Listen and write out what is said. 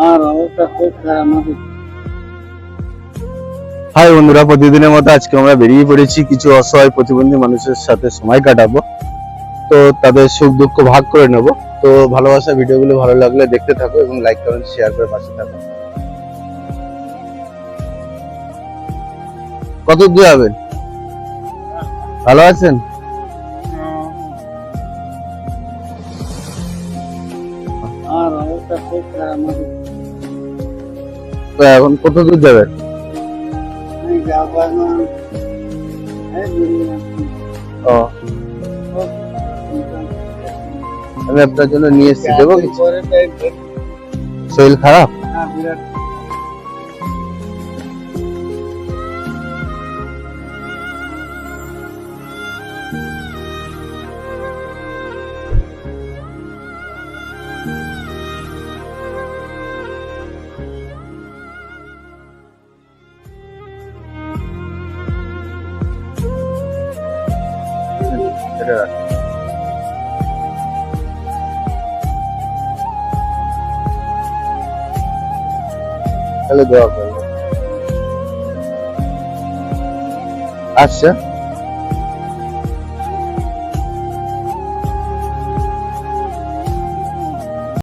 আর অবস্থা খুব খারাপ আমাদের। হাই বন্ধুরা, প্রতিদিনের মতো আজকে আমরা বেরিয়ে পড়েছি কিছু অসহায় প্রতিবন্ধী মানুষের সাথে সময় কাটাবো। তো তাদের সুখ দুঃখ ভাগ করে নেব। তো ভালোবাসা ভিডিওগুলো ভালো লাগলে দেখতে থাকো এবং লাইক কমেন্ট শেয়ার করে পাশে থাকো। কত দূর যাবেন? ভালো আছেন? আর অবস্থা খুব খারাপ আমাদের। তো এখন কত দূর যাবেন? আমি যাবো এখন, এই দুনিয়া ও, আমি আপনার জন্য নিয়ে এসেছি, দেবো কিছু? পরে তো এই শরীর খারাপ? বিরাট এটা রাখ। তাহলে দোয়া করবো। আচ্ছা।